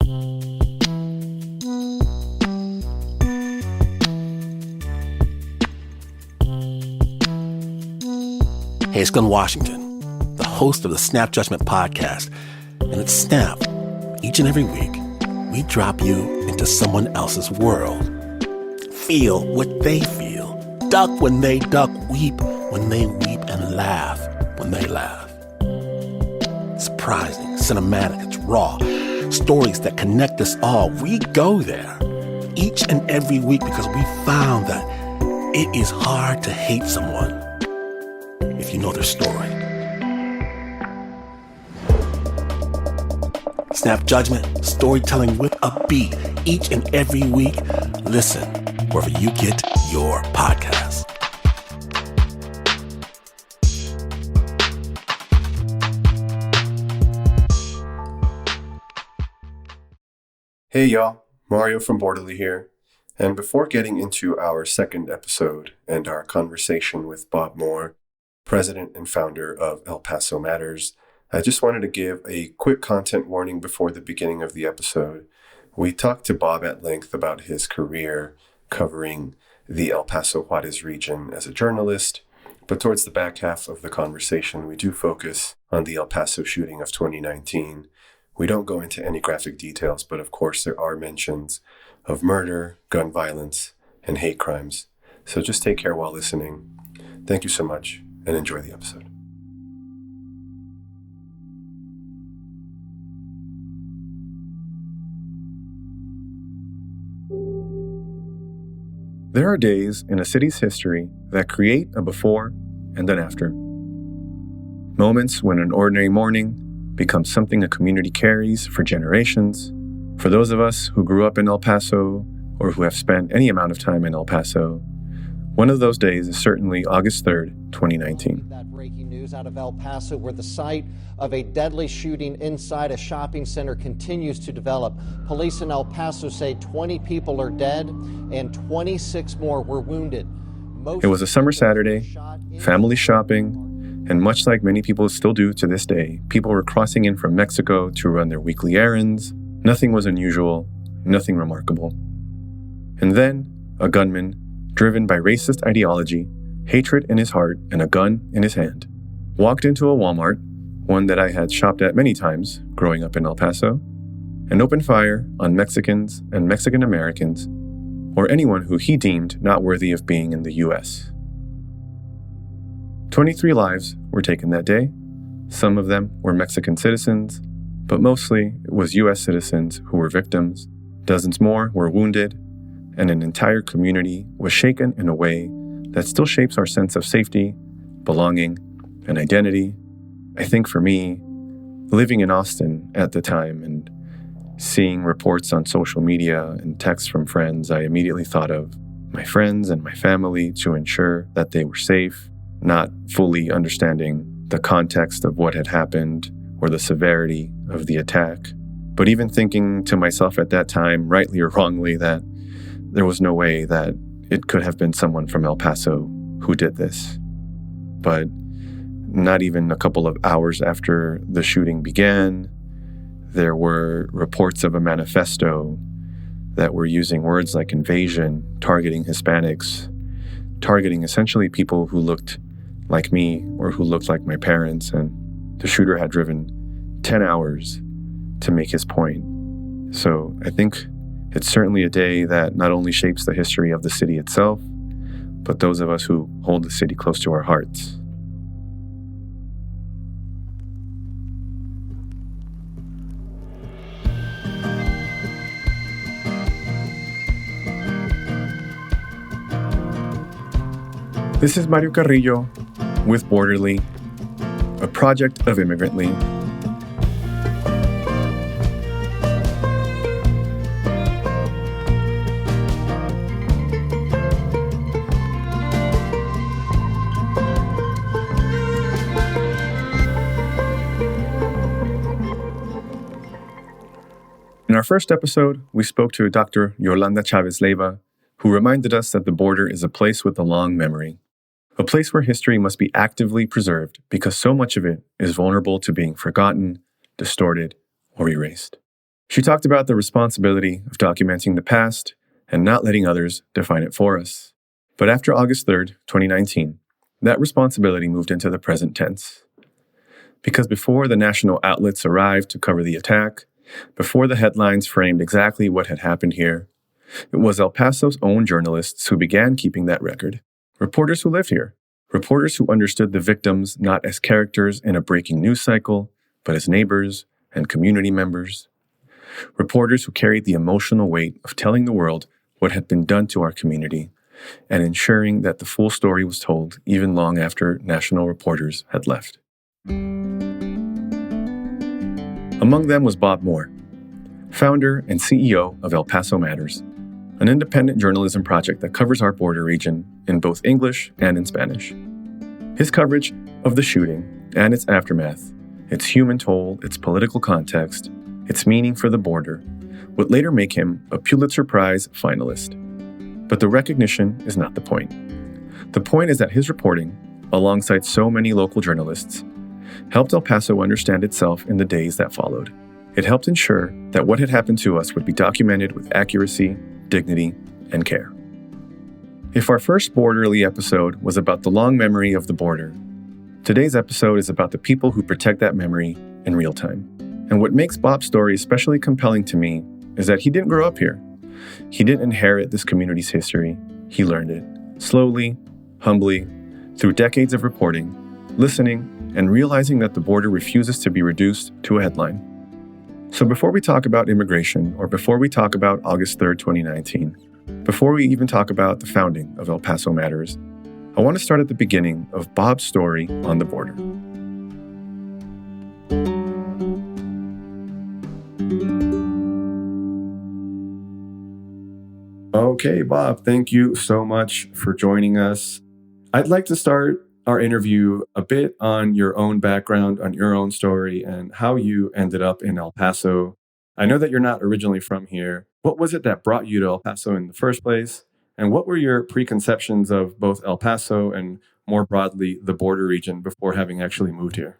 Hey, it's Glenn Washington, the host of the Snap Judgment podcast. And at Snap, each and every week, we drop you into someone else's world. Feel what they feel. Duck when they duck. Weep when they weep. And laugh when they laugh. Surprising, cinematic, it's raw. Stories that connect us all. We go there each and every week because we found that it is hard to hate someone if you know their story. Snap Judgment, storytelling with a beat, each and every week. Listen wherever you get your podcasts. Hey y'all, Mario from Borderly here. And before getting into our second episode and our conversation with Bob Moore, president and founder of El Paso Matters, I just wanted to give a quick content warning before the beginning of the episode. We talked to Bob at length about his career covering the El Paso Juarez region as a journalist, but towards the back half of the conversation, we do focus on the El Paso shooting of 2019. We don't go into any graphic details, but of course there are mentions of murder, gun violence, and hate crimes. So just take care while listening. Thank you so much, and enjoy the episode. There are days in a city's history that create a before and an after. Moments when an ordinary morning becomes something a community carries for generations. For those of us who grew up in El Paso or who have spent any amount of time in El Paso, one of those days is certainly August 3rd, 2019. That breaking news out of El Paso, where the site of a deadly shooting inside a shopping center continues to develop. Police in El Paso say 20 people are dead and 26 more were wounded. It was a summer Saturday, family shopping, and much like many people still do to this day, people were crossing in from Mexico to run their weekly errands. Nothing was unusual, nothing remarkable. And then, a gunman, driven by racist ideology, hatred in his heart, and a gun in his hand, walked into a Walmart, one that I had shopped at many times growing up in El Paso, and opened fire on Mexicans and Mexican Americans, or anyone who he deemed not worthy of being in the U.S. 23 lives were taken that day. Some of them were Mexican citizens, but mostly it was U.S. citizens who were victims. Dozens more were wounded, and an entire community was shaken in a way that still shapes our sense of safety, belonging, and identity. I think for me, living in Austin at the time and seeing reports on social media and texts from friends, I immediately thought of my friends and my family to ensure that they were safe, not fully understanding the context of what had happened or the severity of the attack, but even thinking to myself at that time, rightly or wrongly, that there was no way that it could have been someone from El Paso who did this. But not even a couple of hours after the shooting began, there were reports of a manifesto that were using words like invasion, targeting Hispanics, targeting essentially people who looked like me or who looked like my parents, and the shooter had driven 10 hours to make his point. So I think it's certainly a day that not only shapes the history of the city itself, but those of us who hold the city close to our hearts. This is Mario Carrillo with Borderly, a project of Immigrantly. In our first episode, we spoke to Dr. Yolanda Chavez-Leiva, who reminded us that the border is a place with a long memory. A place where history must be actively preserved because so much of it is vulnerable to being forgotten, distorted, or erased. She talked about the responsibility of documenting the past and not letting others define it for us. But after August 3rd, 2019, that responsibility moved into the present tense. Because before the national outlets arrived to cover the attack, before the headlines framed exactly what had happened here, it was El Paso's own journalists who began keeping that record. Reporters who lived here. Reporters who understood the victims not as characters in a breaking news cycle, but as neighbors and community members. Reporters who carried the emotional weight of telling the world what had been done to our community and ensuring that the full story was told even long after national reporters had left. Among them was Bob Moore, founder and CEO of El Paso Matters, an independent journalism project that covers our border region in both English and in Spanish. His coverage of the shooting and its aftermath, its human toll, its political context, its meaning for the border, would later make him a Pulitzer Prize finalist. But the recognition is not the point. The point is that his reporting, alongside so many local journalists, helped El Paso understand itself in the days that followed. It helped ensure that what had happened to us would be documented with accuracy, dignity, and care. If our first Borderly episode was about the long memory of the border, today's episode is about the people who protect that memory in real time. And what makes Bob's story especially compelling to me is that he didn't grow up here. He didn't inherit this community's history. He learned it, slowly, humbly, through decades of reporting, listening, and realizing that the border refuses to be reduced to a headline. So before we talk about immigration, or before we talk about August 3rd, 2019, before we even talk about the founding of El Paso Matters, I want to start at the beginning of Bob's story on the border. Okay, Bob, thank you so much for joining us. I'd like to start our interview a bit on your own background, on your own story, and how you ended up in El Paso. I know that you're not originally from here. What was it that brought you to El Paso in the first place? And what were your preconceptions of both El Paso and more broadly the border region before having actually moved here?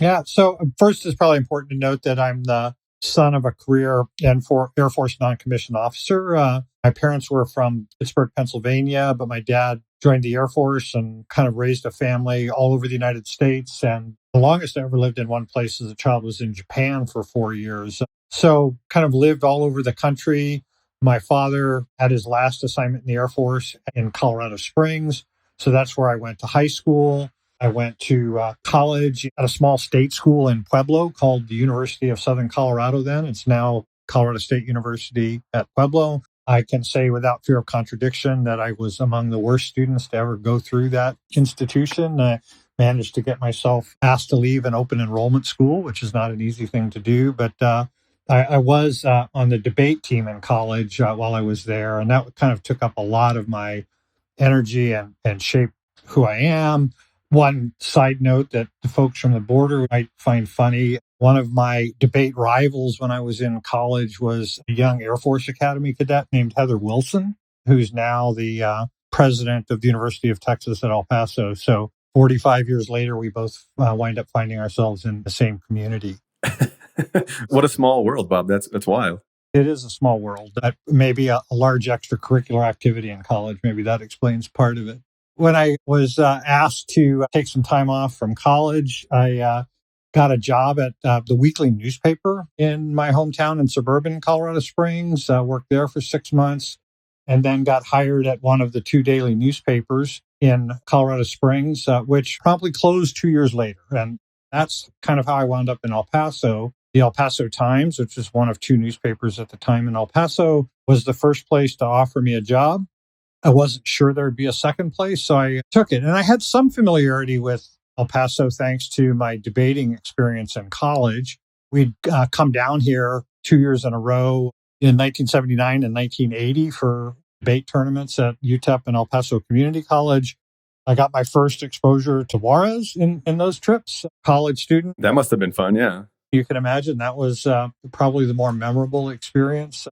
Yeah. So first, it's probably important to note that I'm the son of a career Air Force non-commissioned officer. My parents were from Pittsburgh, Pennsylvania, but my dad joined the Air Force and kind of raised a family all over the United States. And the longest I ever lived in one place as a child was in Japan for 4 years. So kind of lived all over the country. My father had his last assignment in the Air Force in Colorado Springs. So that's where I went to high school. I went to college at a small state school in Pueblo called the University of Southern Colorado then. It's now Colorado State University at Pueblo. I can say without fear of contradiction that I was among the worst students to ever go through that institution. I managed to get myself asked to leave an open enrollment school, which is not an easy thing to do. But I was on the debate team in college while I was there, and that kind of took up a lot of my energy and shaped who I am. One side note that the folks from the border might find funny. One of my debate rivals when I was in college was a young Air Force Academy cadet named Heather Wilson, who's now the president of the University of Texas at El Paso. So 45 years later, we both wind up finding ourselves in the same community. What a small world, Bob. That's wild. It is a small world. Maybe a large extracurricular activity in college. Maybe that explains part of it. When I was asked to take some time off from college, I got a job at the weekly newspaper in my hometown in suburban Colorado Springs, worked there for 6 months, and then got hired at one of the 2 daily newspapers in Colorado Springs, which promptly closed 2 years later. And that's kind of how I wound up in El Paso. The El Paso Times, which was one of 2 newspapers at the time in El Paso, was the first place to offer me a job. I wasn't sure there'd be a second place, so I took it. And I had some familiarity with El Paso thanks to my debating experience in college. We'd come down here 2 years in a row in 1979 and 1980 for debate tournaments at UTEP and El Paso Community College. I got my first exposure to Juarez in those trips, college student. That must have been fun, yeah. You can imagine that was probably the more memorable experience.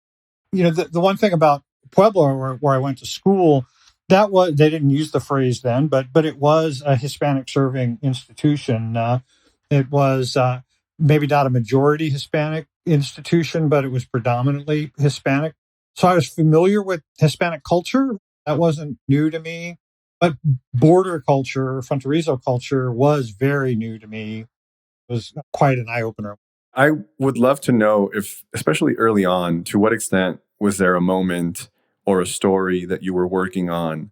You know, the one thing about Pueblo, where I went to school, they didn't use the phrase then, but it was a Hispanic serving institution. It was maybe not a majority Hispanic institution, but it was predominantly Hispanic. So I was familiar with Hispanic culture. That wasn't new to me. But border culture, fronterizo culture was very new to me. It was quite an eye opener. I would love to know if, especially early on, to what extent was there a moment or a story that you were working on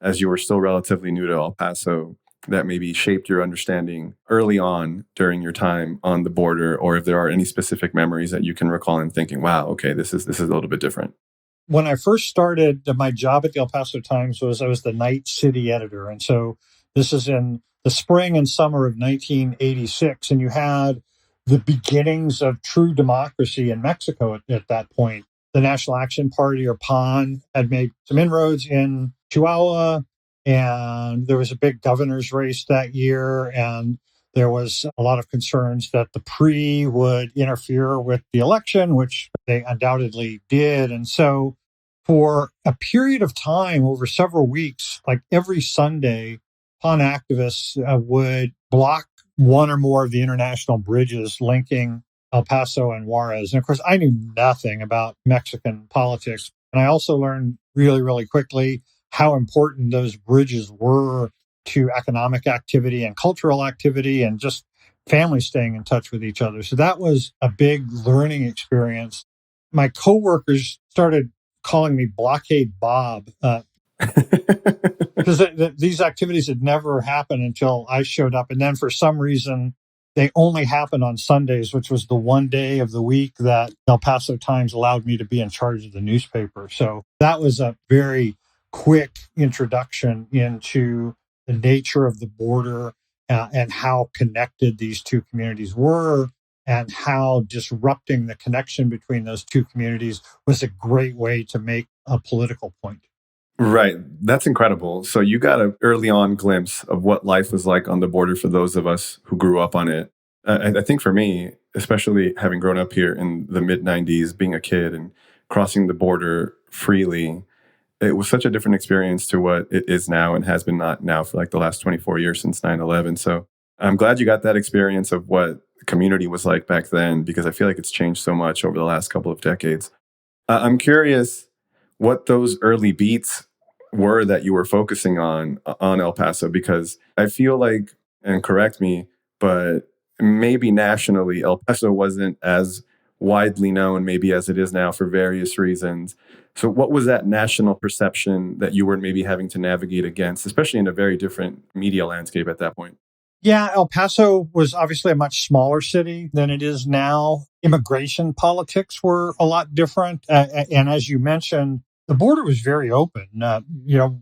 as you were still relatively new to El Paso that maybe shaped your understanding early on during your time on the border, or if there are any specific memories that you can recall and thinking, wow, okay, this is a little bit different. When I first started, my job at the El Paso Times was I was the night city editor. And so this is in the spring and summer of 1986. And you had the beginnings of true democracy in Mexico at that point. The National Action Party, or PAN, had made some inroads in Chihuahua, and there was a big governor's race that year. And there was a lot of concerns that the PRI would interfere with the election, which they undoubtedly did. And so for a period of time over several weeks, like every Sunday, PAN activists would block one or more of the international bridges linking El Paso and Juarez. And of course, I knew nothing about Mexican politics. And I also learned really, really quickly how important those bridges were to economic activity and cultural activity and just families staying in touch with each other. So that was a big learning experience. My coworkers started calling me Blockade Bob because these activities had never happened until I showed up. And then for some reason, they only happened on Sundays, which was the one day of the week that El Paso Times allowed me to be in charge of the newspaper. So that was a very quick introduction into the nature of the border and how connected these two communities were, and how disrupting the connection between those two communities was a great way to make a political point. Right. That's incredible. So you got an early on glimpse of what life was like on the border for those of us who grew up on it. I think for me, especially having grown up here in the mid 90s, being a kid and crossing the border freely, it was such a different experience to what it is now and has been not now for like the last 24 years since 9/11. So I'm glad you got that experience of what the community was like back then, because I feel like it's changed so much over the last couple of decades. I'm curious what those early beats were that you were focusing on El Paso, because I feel like, and correct me, but maybe nationally El Paso wasn't as widely known maybe as it is now for various reasons. So what was that national perception that you were maybe having to navigate against, especially in a very different media landscape at that point? Yeah, El Paso was obviously a much smaller city than it is now. Immigration politics were a lot different. And as you mentioned, the border was very open.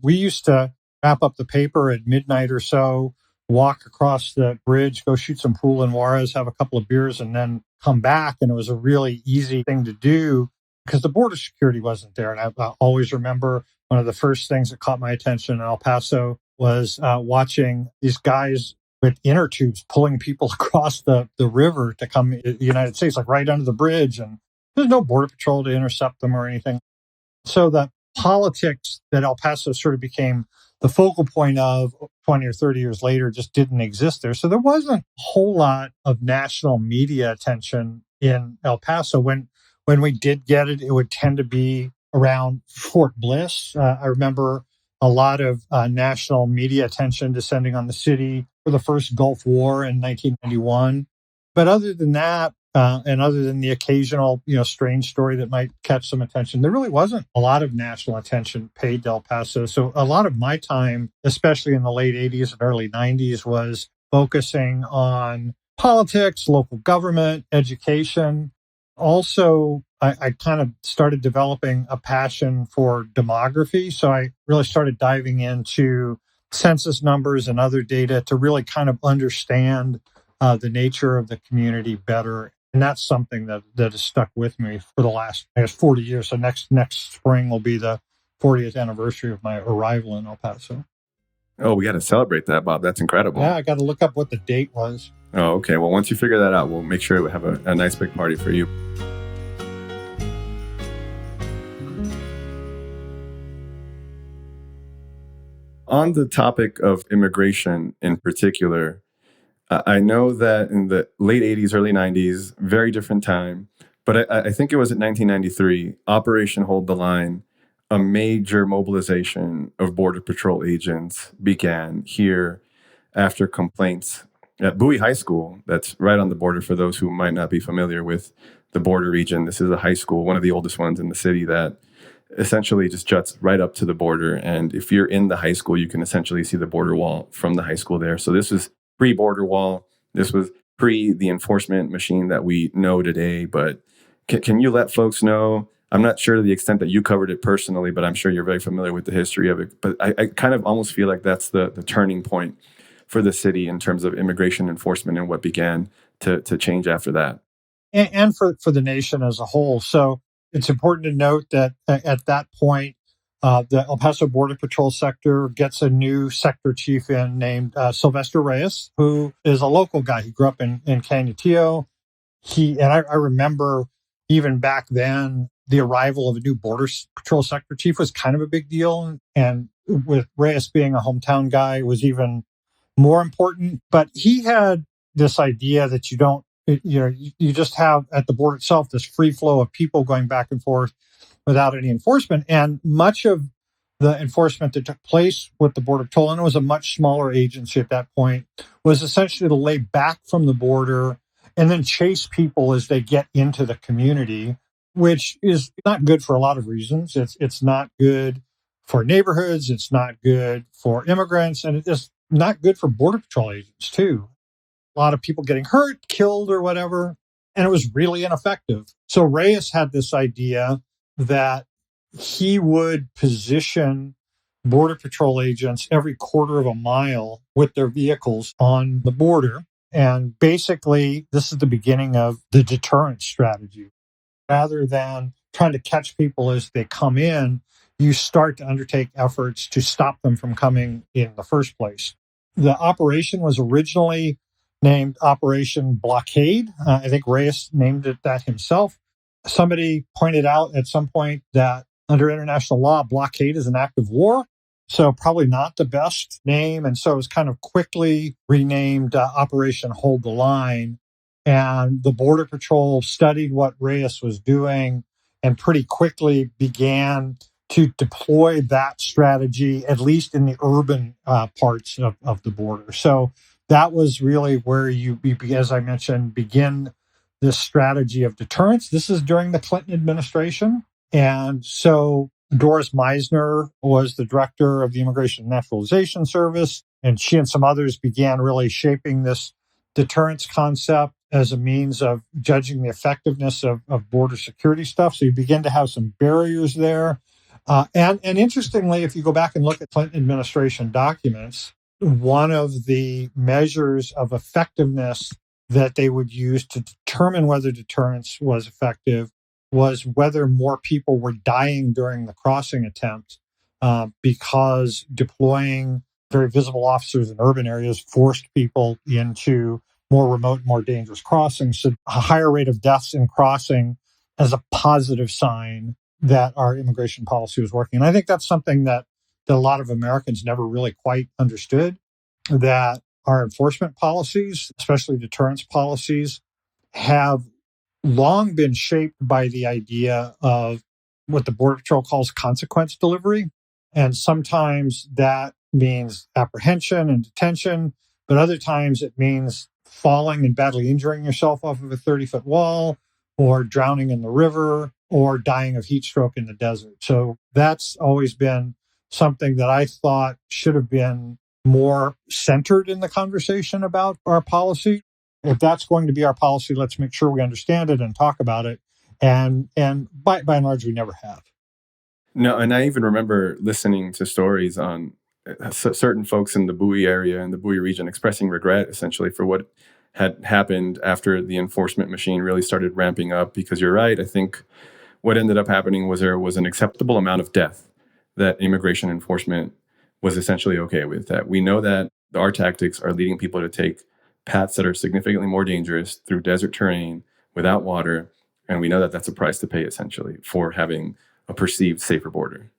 We used to wrap up the paper at midnight or so, walk across the bridge, go shoot some pool in Juarez, have a couple of beers, and then come back. And it was a really easy thing to do because the border security wasn't there. And I always remember one of the first things that caught my attention in El Paso was watching these guys with inner tubes pulling people across the river to come to the United States, like right under the bridge. And there's no border patrol to intercept them or anything. So the politics that El Paso sort of became the focal point of 20 or 30 years later just didn't exist there. So there wasn't a whole lot of national media attention in El Paso. When we did get it, it would tend to be around Fort Bliss. I remember a lot of national media attention descending on the city for the first Gulf War in 1991. But other than that, and other than the occasional, strange story that might catch some attention, there really wasn't a lot of national attention paid to El Paso. So a lot of my time, especially in the late 80s and early 90s, was focusing on politics, local government, education. Also, I kind of started developing a passion for demography. So I really started diving into census numbers and other data to really kind of understand the nature of the community better. And that's something that has stuck with me for the last, 40 years. So next spring will be the 40th anniversary of my arrival in El Paso. Oh, we got to celebrate that, Bob. That's incredible. Yeah, I got to look up what the date was. Oh, okay. Well, once you figure that out, we'll make sure we have a nice big party for you. On the topic of immigration in particular, I know that in the late 80s, early 90s, very different time, But I think it was in 1993, Operation Hold the Line, a major mobilization of Border Patrol agents began here after complaints at Bowie High School. That's right on the border for those who might not be familiar with the border region. This is a high school, one of the oldest ones in the city, that essentially just juts right up to the border. And if you're in the high school, you can essentially see the border wall from the high school there. So this was pre-border wall. This was pre the enforcement machine that we know today. But can you let folks know? I'm not sure to the extent that you covered it personally, but I'm sure you're very familiar with the history of it. But I kind of almost feel like that's the turning point for the city in terms of immigration enforcement and what began to change after that. And for the nation as a whole. So it's important to note that at that point, the El Paso Border Patrol sector gets a new sector chief in named Sylvester Reyes, who is a local guy. He grew up in Canutillo. I remember even back then, the arrival of a new Border Patrol sector chief was kind of a big deal. And with Reyes being a hometown guy, it was even more important. But he had this idea that you just have at the border itself this free flow of people going back and forth without any enforcement. And much of the enforcement that took place with the Border Patrol, and it was a much smaller agency at that point, was essentially to lay back from the border and then chase people as they get into the community, which is not good for a lot of reasons. It's not good for neighborhoods. It's not good for immigrants. And it's not good for Border Patrol agents, too. A lot of people getting hurt, killed, or whatever. And it was really ineffective. So Reyes had this idea that he would position Border Patrol agents every quarter of a mile with their vehicles on the border. And basically, this is the beginning of the deterrence strategy. Rather than trying to catch people as they come in, you start to undertake efforts to stop them from coming in the first place. The operation was originally named Operation Blockade. I think Reyes named it that himself. Somebody pointed out at some point that under international law, blockade is an act of war. So probably not the best name. And so it was kind of quickly renamed Operation Hold the Line. And the Border Patrol studied what Reyes was doing and pretty quickly began to deploy that strategy, at least in the urban parts of the border. So that was really where you, as I mentioned, begin this strategy of deterrence. This is during the Clinton administration. And so Doris Meisner was the director of the Immigration and Naturalization Service, and she and some others began really shaping this deterrence concept as a means of judging the effectiveness of border security stuff. So you begin to have some barriers there. And interestingly, if you go back and look at Clinton administration documents, one of the measures of effectiveness that they would use to determine whether deterrence was effective was whether more people were dying during the crossing attempt because deploying very visible officers in urban areas forced people into more remote, more dangerous crossings. So a higher rate of deaths in crossing as a positive sign that our immigration policy was working. And I think that's something that a lot of Americans never really quite understood, that our enforcement policies, especially deterrence policies, have long been shaped by the idea of what the Border Patrol calls consequence delivery. And sometimes that means apprehension and detention, but other times it means falling and badly injuring yourself off of a 30-foot wall, or drowning in the river, or dying of heat stroke in the desert. So that's always been something that I thought should have been more centered in the conversation about our policy. If that's going to be our policy, let's make sure we understand it and talk about it. And by and large, we never have. No, and I even remember listening to stories on certain folks in the Bowie area and the Bowie region expressing regret, essentially, for what had happened after the enforcement machine really started ramping up. Because you're right, I think what ended up happening was there was an acceptable amount of death that immigration enforcement was essentially okay with. That we know that our tactics are leading people to take paths that are significantly more dangerous through desert terrain without water. And we know that that's a price to pay, essentially, for having a perceived safer border.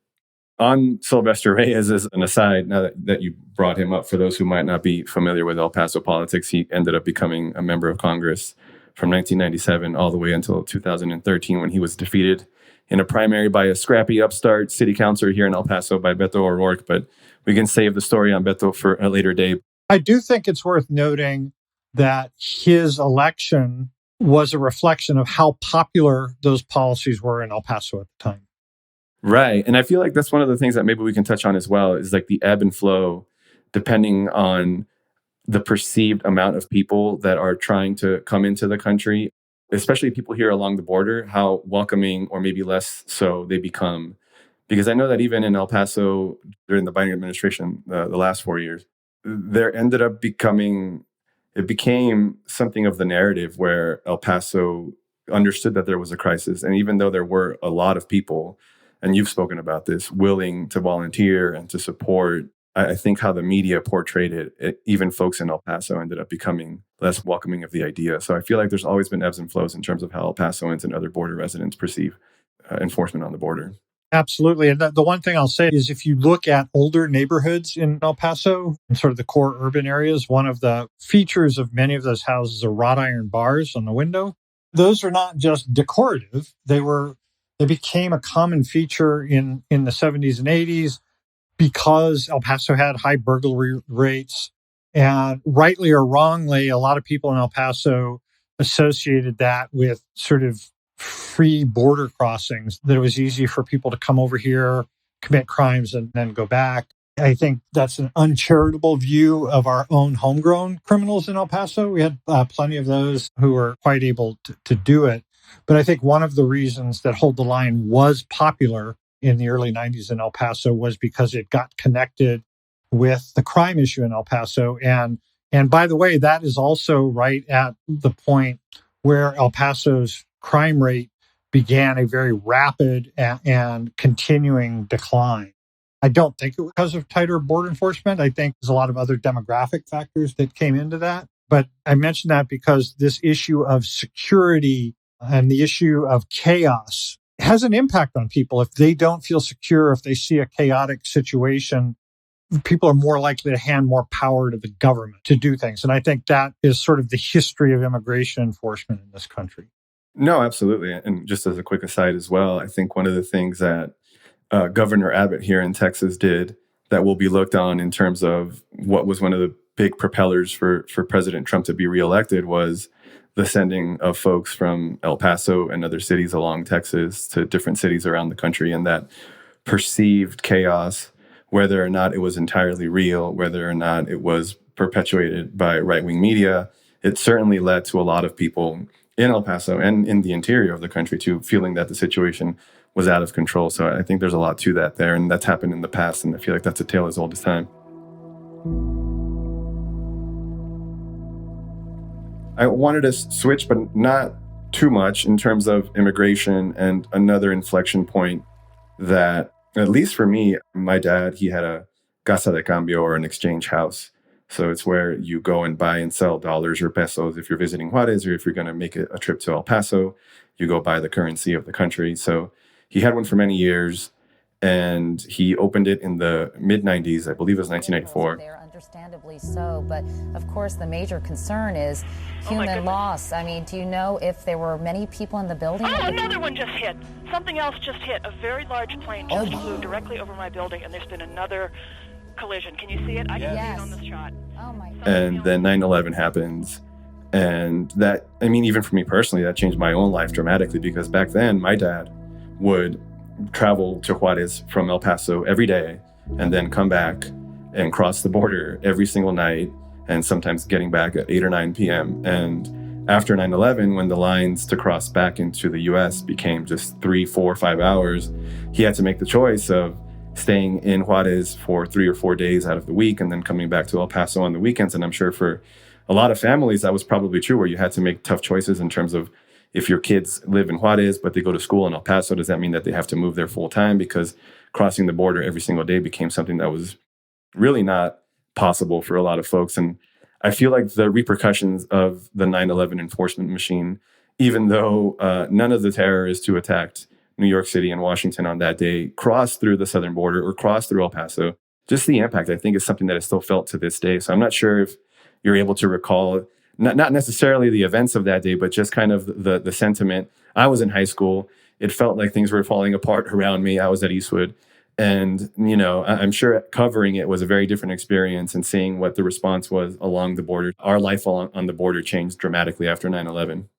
On Sylvester Reyes, as an aside, now that you brought him up, for those who might not be familiar with El Paso politics, he ended up becoming a member of Congress from 1997 all the way until 2013 when he was defeated in a primary by a scrappy upstart city councilor here in El Paso by Beto O'Rourke. But we can save the story on Beto for a later day. I do think it's worth noting that his election was a reflection of how popular those policies were in El Paso at the time. Right. And I feel like that's one of the things that maybe we can touch on as well is like the ebb and flow, depending on the perceived amount of people that are trying to come into the country, especially people here along the border, how welcoming or maybe less so they become. Because I know that even in El Paso during the Biden administration, the last 4 years, it became something of the narrative where El Paso understood that there was a crisis. And even though there were a lot of people, and you've spoken about this, willing to volunteer and to support, I think how the media portrayed it, even folks in El Paso ended up becoming less welcoming of the idea. So I feel like there's always been ebbs and flows in terms of how El Pasoans and other border residents perceive enforcement on the border. Absolutely. And the one thing I'll say is if you look at older neighborhoods in El Paso, in sort of the core urban areas, one of the features of many of those houses are wrought iron bars on the window. Those are not just decorative. They became a common feature in the 70s and 80s because El Paso had high burglary rates. And rightly or wrongly, a lot of people in El Paso associated that with sort of free border crossings, that it was easy for people to come over here, commit crimes, and then go back. I think that's an uncharitable view of our own homegrown criminals in El Paso. We had plenty of those who were quite able to do it. But I think one of the reasons that Hold the Line was popular in the early 90s in El Paso was because it got connected with the crime issue in El Paso. And by the way, that is also right at the point where El Paso's crime rate began a very rapid and continuing decline. I don't think it was because of tighter border enforcement. I think there's a lot of other demographic factors that came into that. But I mention that because this issue of security and the issue of chaos has an impact on people. If they don't feel secure, if they see a chaotic situation, people are more likely to hand more power to the government to do things. And I think that is sort of the history of immigration enforcement in this country. No, absolutely. And just as a quick aside as well, I think one of the things that Governor Abbott here in Texas did that will be looked on in terms of what was one of the big propellers for President Trump to be reelected was the sending of folks from El Paso and other cities along Texas to different cities around the country. And that perceived chaos, whether or not it was entirely real, whether or not it was perpetuated by right-wing media, it certainly led to a lot of people in El Paso and in the interior of the country too, feeling that the situation was out of control. So I think there's a lot to that there, and that's happened in the past, and I feel like that's a tale as old as time. I wanted to switch, but not too much, in terms of immigration and another inflection point that, at least for me, my dad, he had a casa de cambio, or an exchange house. So it's where you go and buy and sell dollars or pesos if you're visiting Juarez, or if you're going to make a trip to El Paso, you go buy the currency of the country. So he had one for many years, and he opened it in the mid-90s. I believe it was 1994. There, understandably so. But of course, the major concern is human loss. I mean, do you know if there were many people in the building? Oh, another one just hit. Something else just hit. A very large plane just flew directly over my building, and there's been another collision. Can you see it? I can see it on this shot. Oh my God. And then 9/11 happens. And that, I mean, even for me personally, that changed my own life dramatically, because back then my dad would travel to Juarez from El Paso every day and then come back and cross the border every single night, and sometimes getting back at 8 or 9 p.m. And after 9/11, when the lines to cross back into the U.S. became just 3, 4, 5 hours, he had to make the choice of staying in Juarez for 3 or 4 days out of the week and then coming back to El Paso on the weekends. And I'm sure for a lot of families, that was probably true, where you had to make tough choices in terms of, if your kids live in Juarez, but they go to school in El Paso, does that mean that they have to move there full time? Because crossing the border every single day became something that was really not possible for a lot of folks. And I feel like the repercussions of the 9/11 enforcement machine, even though none of the terrorists who attacked New York City and Washington on that day crossed through the southern border or crossed through El Paso, just the impact, I think, is something that is still felt to this day. So I'm not sure if you're able to recall not necessarily the events of that day, but just kind of the sentiment. I was in high school. It felt like things were falling apart around me. I was at Eastwood. And, I'm sure covering it was a very different experience, and seeing what the response was along the border. Our life on the border changed dramatically after 9/11.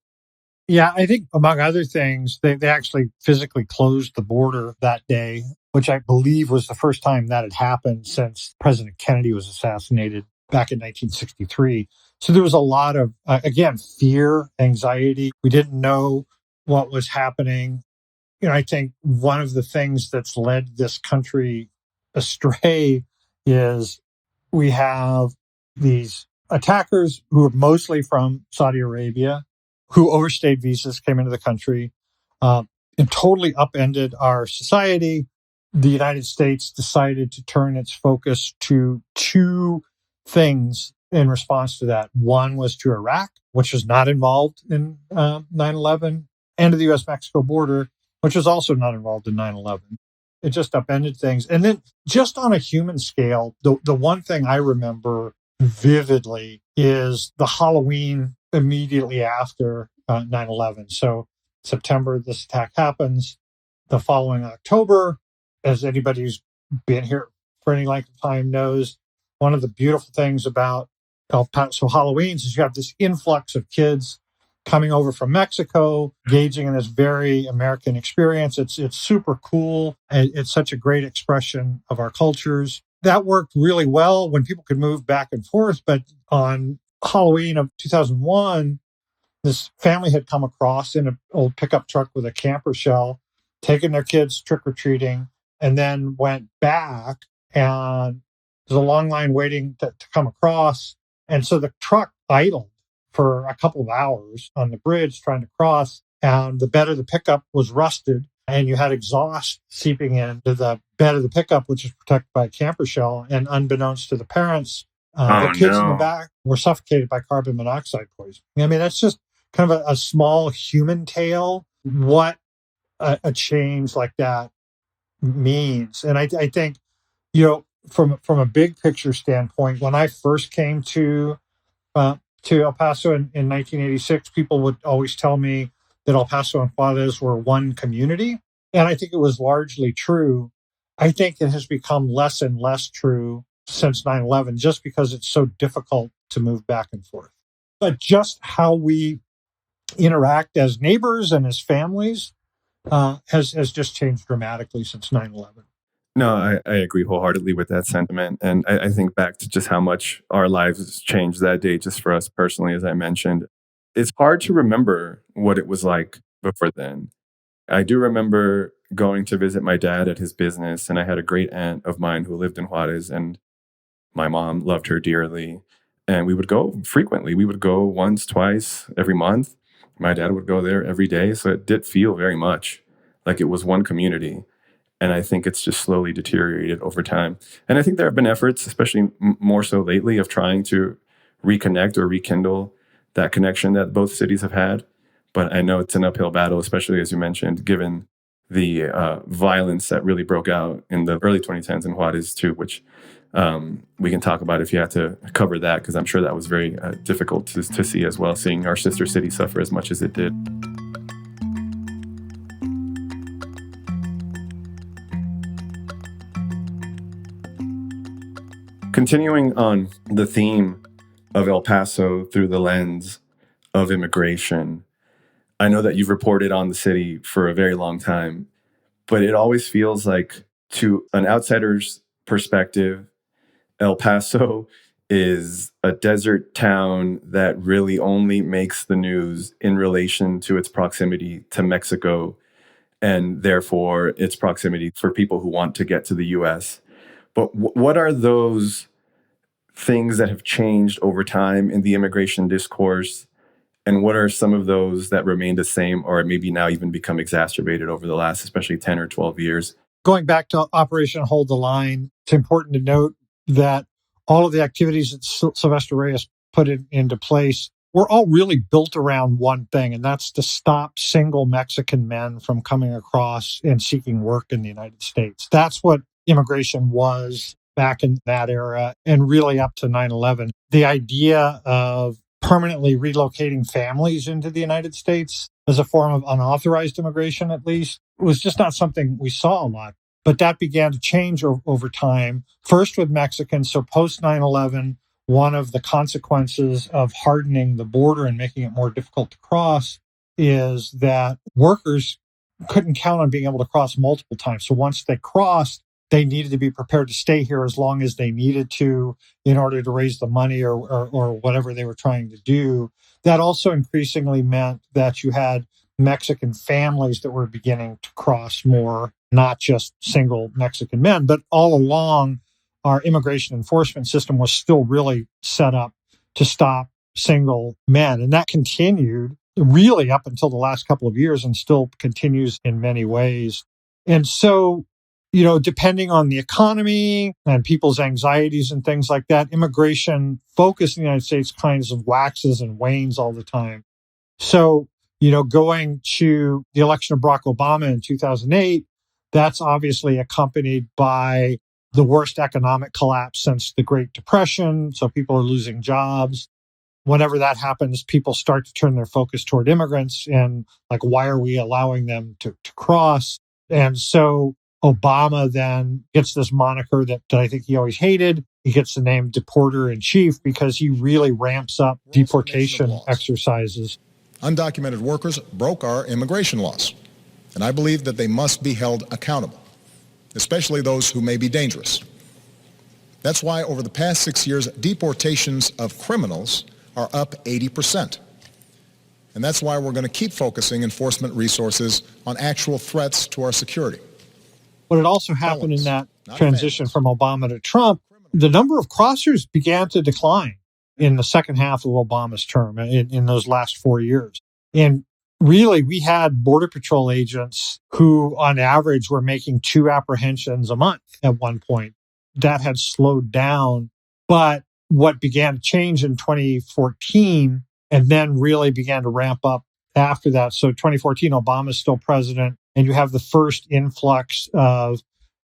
Yeah, I think among other things, they actually physically closed the border that day, which I believe was the first time that had happened since President Kennedy was assassinated back in 1963. So there was a lot of, again, fear, anxiety. We didn't know what was happening. I think one of the things that's led this country astray is we have these attackers who are mostly from Saudi Arabia, who overstayed visas, came into the country, uh, and totally upended our society. The United States decided to turn its focus to two things in response to that. One was to Iraq, which was not involved in 9/11, and to the US Mexico border, which was also not involved in 9/11. It just upended things. And then, just on a human scale, the one thing I remember vividly is the Halloween immediately after 9/11. So, September, this attack happens. The following October, as anybody who's been here for any length of time knows, one of the beautiful things about El Paso Halloweens is you have this influx of kids coming over from Mexico, engaging in this very American experience. It's super cool. It's such a great expression of our cultures. That worked really well when people could move back and forth. But on Halloween of 2001, this family had come across in an old pickup truck with a camper shell, taken their kids trick-or-treating, and then went back. And there's a long line waiting to come across. And so the truck idled for a couple of hours on the bridge trying to cross, and the bed of the pickup was rusted, and you had exhaust seeping into the bed of the pickup, which is protected by a camper shell. And unbeknownst to the parents, the kids in the back were suffocated by carbon monoxide poisoning. I mean, that's just kind of a small human tale, what a change like that means. And I think, from a big picture standpoint, when I first came to El Paso in 1986, people would always tell me that El Paso and Juarez were one community. And I think it was largely true. I think it has become less and less true since 9/11, just because it's so difficult to move back and forth. But just how we interact as neighbors and as families has just changed dramatically since 9/11. No, I agree wholeheartedly with that sentiment. And I think back to just how much our lives changed that day, just for us personally, as I mentioned. It's hard to remember what it was like before then. I do remember going to visit my dad at his business, and I had a great aunt of mine who lived in Juarez, and my mom loved her dearly. And we would go frequently. We would go once, twice every month. My dad would go there every day. So it did feel very much like it was one community. And I think it's just slowly deteriorated over time. And I think there have been efforts, especially more so lately, of trying to reconnect or rekindle that connection that both cities have had. But I know it's an uphill battle, especially as you mentioned, given the violence that really broke out in the early 2010s in Juarez too, which we can talk about if you had to cover that, because I'm sure that was very difficult to see as well, seeing our sister city suffer as much as it did. Continuing on the theme of El Paso through the lens of immigration, I know that you've reported on the city for a very long time, but it always feels like, to an outsider's perspective, El Paso is a desert town that really only makes the news in relation to its proximity to Mexico, and therefore its proximity for people who want to get to the US. But what are those things that have changed over time in the immigration discourse? And what are some of those that remain the same, or maybe now even become exacerbated over the last, especially 10 or 12 years? Going back to Operation Hold the Line, it's important to note that all of the activities that Sylvester Reyes put into place were all really built around one thing, and that's to stop single Mexican men from coming across and seeking work in the United States. That's what immigration was back in that era, and really up to 9/11. The idea of permanently relocating families into the United States as a form of unauthorized immigration, at least. It was just not something we saw a lot. But that began to change over time, first with Mexicans. So post 9/11, one of the consequences of hardening the border and making it more difficult to cross is that workers couldn't count on being able to cross multiple times. So once they crossed, they needed to be prepared to stay here as long as they needed to in order to raise the money or whatever they were trying to do. That also increasingly meant that you had Mexican families that were beginning to cross more, not just single Mexican men. But all along, our immigration enforcement system was still really set up to stop single men. And that continued really up until the last couple of years and still continues in many ways. And so, depending on the economy and people's anxieties and things like that, immigration focus in the United States kinds of waxes and wanes all the time. So, going to the election of Barack Obama in 2008, that's obviously accompanied by the worst economic collapse since the Great Depression. So people are losing jobs. Whenever that happens, people start to turn their focus toward immigrants and like, why are we allowing them to cross? And so Obama then gets this moniker that I think he always hated. He gets the name deporter in chief because he really ramps up deportation exercises. Undocumented workers broke our immigration laws, and I believe that they must be held accountable, especially those who may be dangerous. That's why over the past 6 years, deportations of criminals are up 80%. And that's why we're going to keep focusing enforcement resources on actual threats to our security. What had also happened in that transition from Obama to Trump, the number of crossers began to decline in the second half of Obama's term, in those last 4 years. And really, we had Border Patrol agents who, on average, were making 2 apprehensions a month at one point. That had slowed down. But what began to change in 2014 and then really began to ramp up after that. So 2014, Obama's still president, and you have the first influx of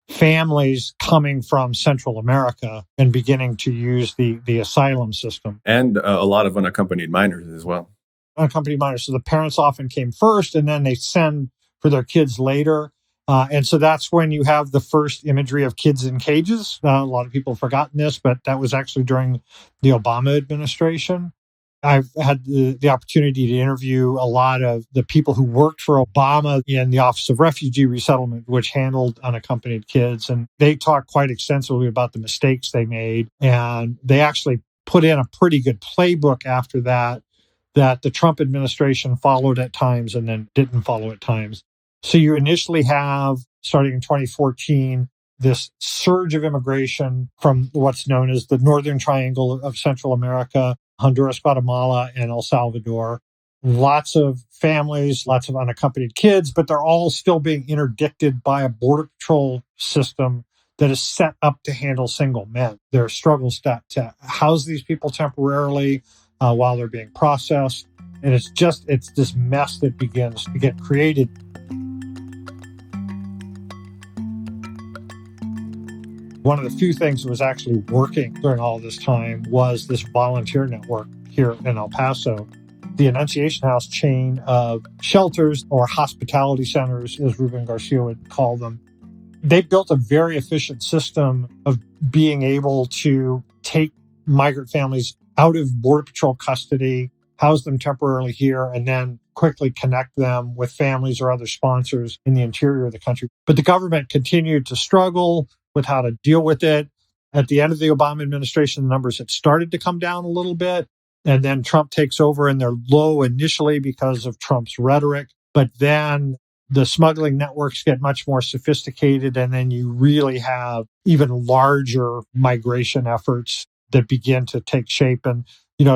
families coming from Central America and beginning to use the asylum system. And a lot of unaccompanied minors as well. Unaccompanied minors. So the parents often came first, and then they send for their kids later. And so that's when you have the first imagery of kids in cages. A lot of people have forgotten this, but that was actually during the Obama administration. I've had the opportunity to interview a lot of the people who worked for Obama in the Office of Refugee Resettlement, which handled unaccompanied kids. And they talked quite extensively about the mistakes they made. And they actually put in a pretty good playbook after that the Trump administration followed at times and then didn't follow at times. So you initially have, starting in 2014, this surge of immigration from what's known as the Northern Triangle of Central America, Honduras, Guatemala, and El Salvador. Lots of families, lots of unaccompanied kids, but they're all still being interdicted by a Border Patrol system that is set up to handle single men. There are struggles to house these people temporarily while they're being processed. And it's this mess that begins to get created. One of the few things that was actually working during all this time was this volunteer network here in El Paso. The Annunciation House chain of shelters, or hospitality centers, as Ruben Garcia would call them. They built a very efficient system of being able to take migrant families out of Border Patrol custody, house them temporarily here, and then quickly connect them with families or other sponsors in the interior of the country. But the government continued to struggle with how to deal with it. At the end of the Obama administration, the numbers had started to come down a little bit. And then Trump takes over, and they're low initially because of Trump's rhetoric. But then the smuggling networks get much more sophisticated. And then you really have even larger migration efforts that begin to take shape. And,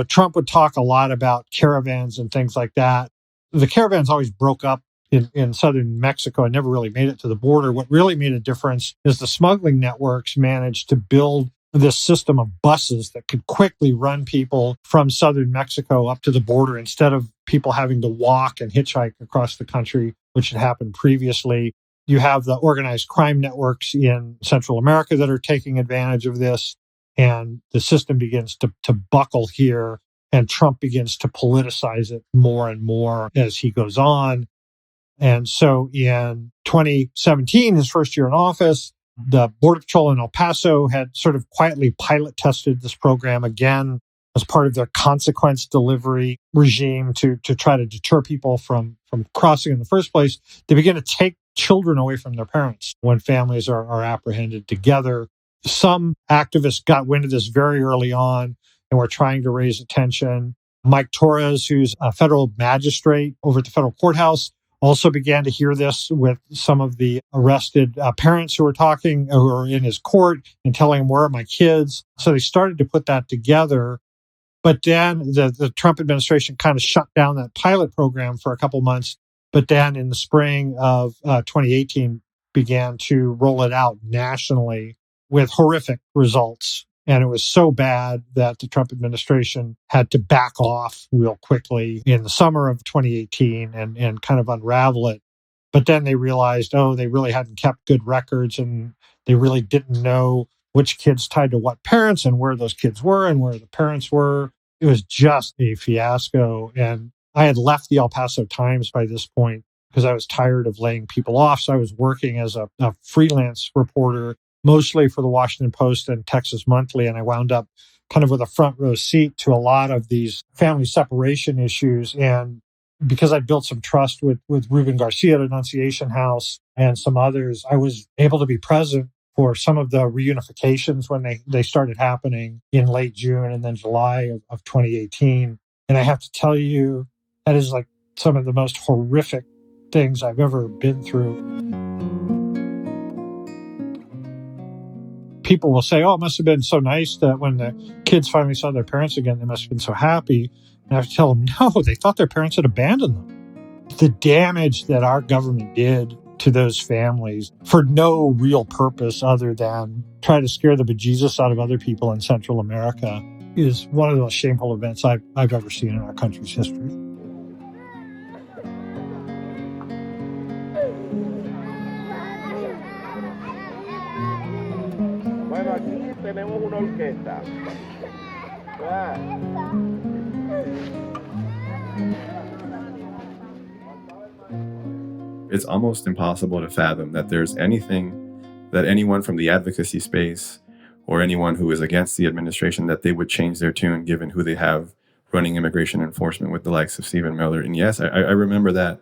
Trump would talk a lot about caravans and things like that. The caravans always broke up in southern Mexico and never really made it to the border. What really made a difference is the smuggling networks managed to build this system of buses that could quickly run people from southern Mexico up to the border instead of people having to walk and hitchhike across the country, which had happened previously. You have the organized crime networks in Central America that are taking advantage of this, and the system begins to buckle here. And Trump begins to politicize it more and more as he goes on. And so in 2017, his first year in office, the Border Patrol in El Paso had sort of quietly pilot tested this program again as part of their consequence delivery regime to try to deter people from crossing in the first place. They begin to take children away from their parents when families are apprehended together. Some activists got wind of this very early on and were trying to raise attention. Mike Torres, who's a federal magistrate over at the federal courthouse, also began to hear this with some of the arrested parents who were in his court and telling him, where are my kids? So they started to put that together. But then the Trump administration kind of shut down that pilot program for a couple months. But then in the spring of 2018, began to roll it out nationally with horrific results. And it was so bad that the Trump administration had to back off real quickly in the summer of 2018 and kind of unravel it. But then they realized, they really hadn't kept good records and they really didn't know which kids tied to what parents and where those kids were and where the parents were. It was just a fiasco. And I had left the El Paso Times by this point because I was tired of laying people off. So I was working as a freelance reporter, mostly for the Washington Post and Texas Monthly. And I wound up kind of with a front row seat to a lot of these family separation issues. And because I built some trust with Ruben Garcia at Annunciation House and some others, I was able to be present for some of the reunifications when they started happening in late June and then July of 2018. And I have to tell you, that is like some of the most horrific things I've ever been through. People will say, it must have been so nice that when the kids finally saw their parents again, they must have been so happy. And I have to tell them, no, they thought their parents had abandoned them. The damage that our government did to those families for no real purpose other than try to scare the bejesus out of other people in Central America is one of the most shameful events I've ever seen in our country's history. Bueno, aquí tenemos una orquesta. It's almost impossible to fathom that there's anything that anyone from the advocacy space or anyone who is against the administration, that they would change their tune given who they have running immigration enforcement with the likes of Stephen Miller. And yes, I remember that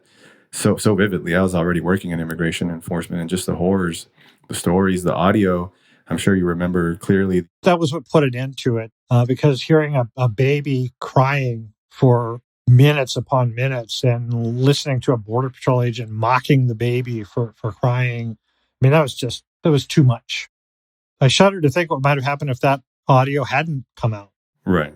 so vividly. I was already working in immigration enforcement, and just the horrors, the stories, the audio, I'm sure you remember clearly. That was what put an end to it, because hearing a baby crying for minutes upon minutes and listening to a Border Patrol agent mocking the baby for crying, that was too much. I shudder to think what might have happened if that audio hadn't come out. Right.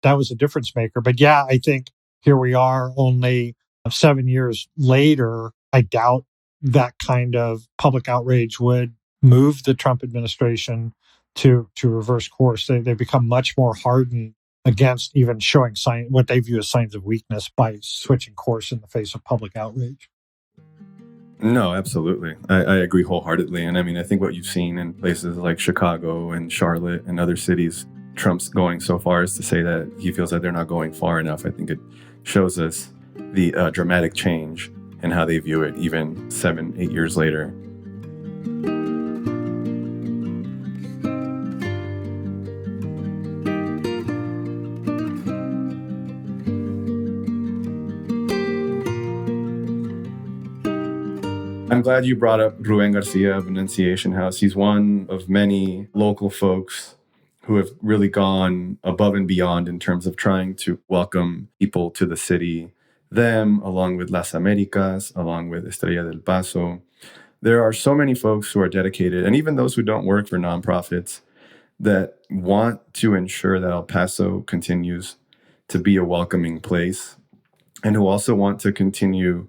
That was a difference maker. But yeah, I think here we are only 7 years later. I doubt that kind of public outrage would move the Trump administration to reverse course. They become much more hardened against even showing what they view as signs of weakness by switching course in the face of public outrage. No, absolutely. I agree wholeheartedly. And I think what you've seen in places like Chicago and Charlotte and other cities, Trump's going so far as to say that he feels that they're not going far enough. I think it shows us the dramatic change in how they view it, even 7-8 years later. I'm glad you brought up Ruben Garcia of Annunciation House. He's one of many local folks who have really gone above and beyond in terms of trying to welcome people to the city. Them, along with Las Americas, along with Estrella del Paso. There are so many folks who are dedicated, and even those who don't work for nonprofits, that want to ensure that El Paso continues to be a welcoming place, and who also want to continue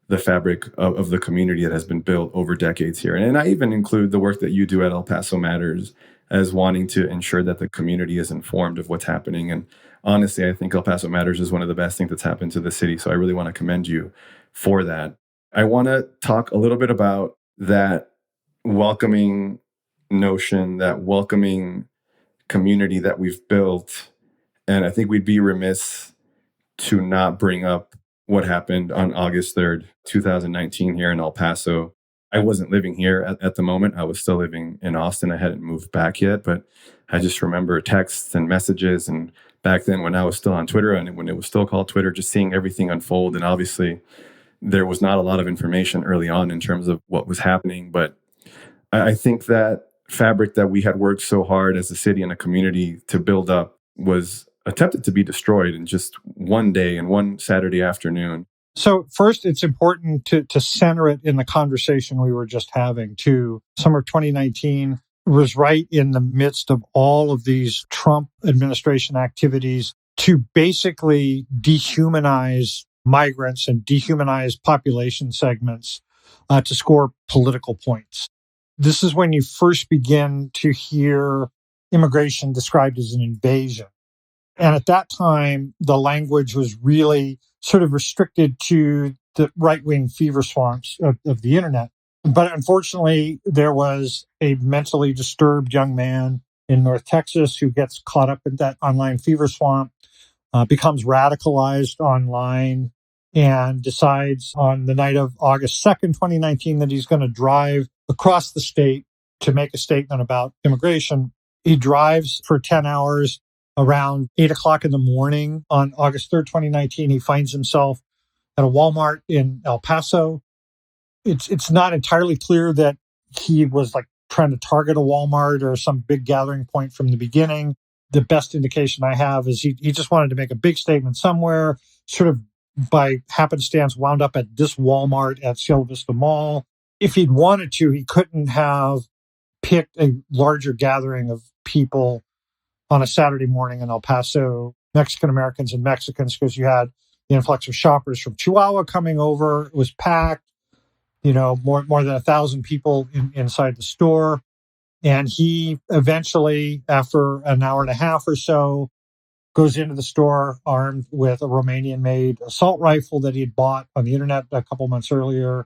the fabric of the community that has been built over decades here. And I even include the work that you do at El Paso Matters as wanting to ensure that the community is informed of what's happening. And honestly, I think El Paso Matters is one of the best things that's happened to the city. So I really want to commend you for that. I want to talk a little bit about that welcoming notion, that welcoming community that we've built, And I think we'd be remiss to not bring up what happened on August 3rd, 2019 here in El Paso. I wasn't living here at the moment. I was still living in Austin. I hadn't moved back yet, but I just remember texts and messages. And back then when I was still on Twitter and when it was still called Twitter, just seeing everything unfold. And obviously there was not a lot of information early on in terms of what was happening. But I think that fabric that we had worked so hard as a city and a community to build up was attempted to be destroyed in just one day and one Saturday afternoon. So first, it's important to center it in the conversation we were just having. Summer of 2019 was right in the midst of all of these Trump administration activities to basically dehumanize migrants and dehumanize population segments to score political points. This is when you first begin to hear immigration described as an invasion. And at that time, the language was really sort of restricted to the right-wing fever swamps of the internet. But unfortunately, there was a mentally disturbed young man in North Texas who gets caught up in that online fever swamp, becomes radicalized online, and decides on the night of August 2nd, 2019, that he's going to drive across the state to make a statement about immigration. He drives for 10 hours. Around 8 o'clock in the morning on August 3rd, 2019, he finds himself at a Walmart in El Paso. It's not entirely clear that he was like trying to target a Walmart or some big gathering point from the beginning. The best indication I have is he just wanted to make a big statement somewhere, sort of by happenstance wound up at this Walmart at Cielo Vista Mall. If he'd wanted to, he couldn't have picked a larger gathering of people on a Saturday morning in El Paso, Mexican Americans and Mexicans, because you had the influx of shoppers from Chihuahua coming over. It was packed, more than 1,000 people inside the store. And he eventually, after an hour and a half or so, goes into the store armed with a Romanian-made assault rifle that he had bought on the internet a couple months earlier.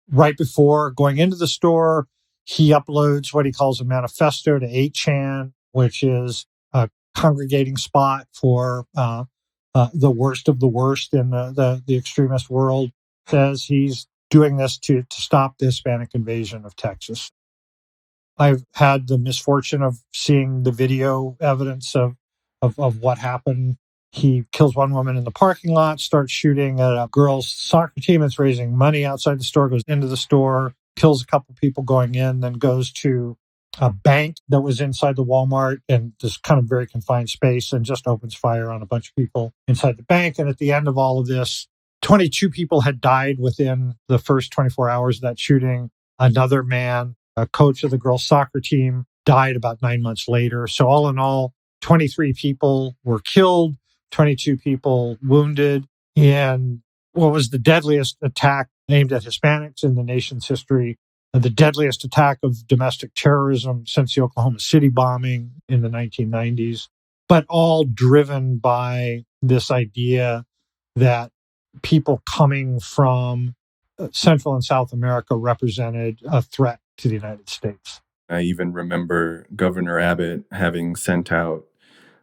Right before going into the store, he uploads what he calls a manifesto to 8chan, which is a congregating spot for the worst of the worst in the extremist world. Says he's doing this to stop the Hispanic invasion of Texas. I've had the misfortune of seeing the video evidence of what happened. He kills one woman in the parking lot, starts shooting at a girls' soccer team that's raising money outside the store, goes into the store, kills a couple people going in, then goes to a bank that was inside the Walmart in this kind of very confined space and just opens fire on a bunch of people inside the bank. And at the end of all of this, 22 people had died within the first 24 hours of that shooting. Another man, a coach of the girls' soccer team, died about 9 months later. So all in all, 23 people were killed, 22 people wounded in what was the deadliest attack aimed at Hispanics in the nation's history, the deadliest attack of domestic terrorism since the Oklahoma City bombing in the 1990s, but all driven by this idea that people coming from Central and South America represented a threat to the United States. I even remember Governor Abbott having sent out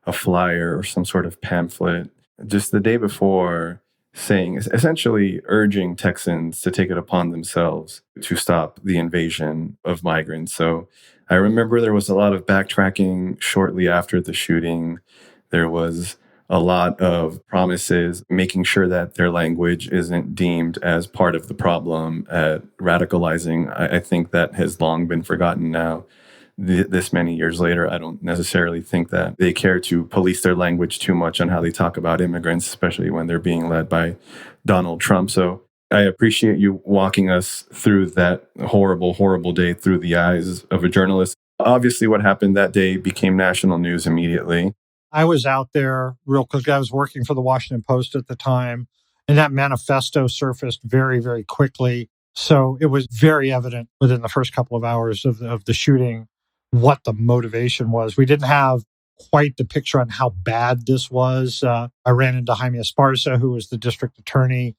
a flyer or some sort of pamphlet just the day before, saying, essentially urging Texans to take it upon themselves to stop the invasion of migrants. So I remember there was a lot of backtracking shortly after the shooting. There was a lot of promises, making sure that their language isn't deemed as part of the problem at radicalizing. I think that has long been forgotten now. This many years later, I don't necessarily think that they care to police their language too much on how they talk about immigrants, especially when they're being led by Donald Trump. So I appreciate you walking us through that horrible, horrible day through the eyes of a journalist. Obviously, what happened that day became national news immediately. I was out there real quick. I was working for the Washington Post at the time, and that manifesto surfaced very, very quickly. So it was very evident within the first couple of hours of the shooting what the motivation was. We didn't have quite the picture on how bad this was. I ran into Jaime Esparza, who was the district attorney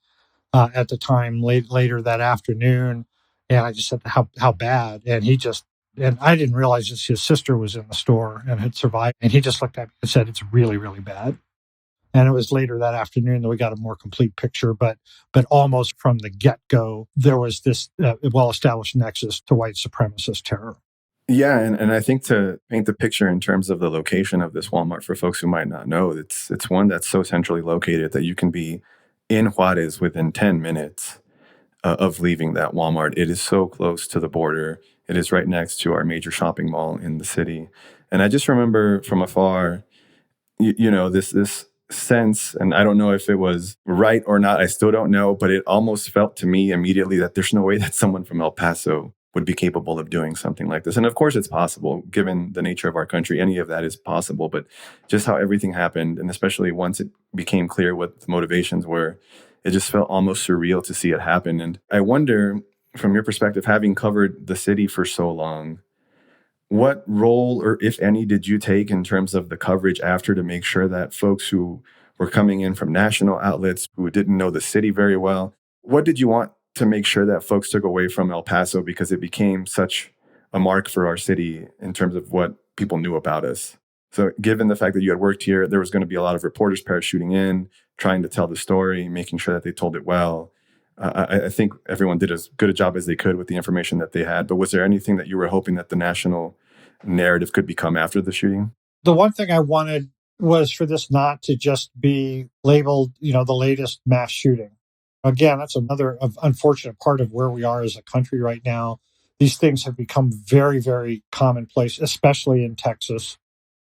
at the time, later that afternoon, and I just said, how bad? And he just And I didn't realize that his sister was in the store and had survived. And he just looked at me and said, "It's really, really bad." And it was later that afternoon that we got a more complete picture. But almost from the get-go, there was this well-established nexus to white supremacist terror. Yeah, and I think to paint the picture in terms of the location of this Walmart for folks who might not know, it's one that's so centrally located that you can be in Juarez within 10 minutes of leaving that Walmart. It is so close to the border. It is right next to our major shopping mall in the city. And I just remember from afar, this sense, and I don't know if it was right or not, I still don't know, but it almost felt to me immediately that there's no way that someone from El Paso would be capable of doing something like this. And of course it's possible, given the nature of our country, any of that is possible, but just how everything happened, and especially once it became clear what the motivations were, it just felt almost surreal to see it happen. And I wonder, from your perspective, having covered the city for so long, what role, or if any, did you take in terms of the coverage after to make sure that folks who were coming in from national outlets who didn't know the city very well, what did you want to make sure that folks took away from El Paso, because it became such a mark for our city in terms of what people knew about us? So given the fact that you had worked here, there was going to be a lot of reporters parachuting in, trying to tell the story, making sure that they told it well. I think everyone did as good a job as they could with the information that they had. But was there anything that you were hoping that the national narrative could become after the shooting? The one thing I wanted was for this not to just be labeled, the latest mass shooting. Again, that's another unfortunate part of where we are as a country right now. These things have become very, very commonplace, especially in Texas.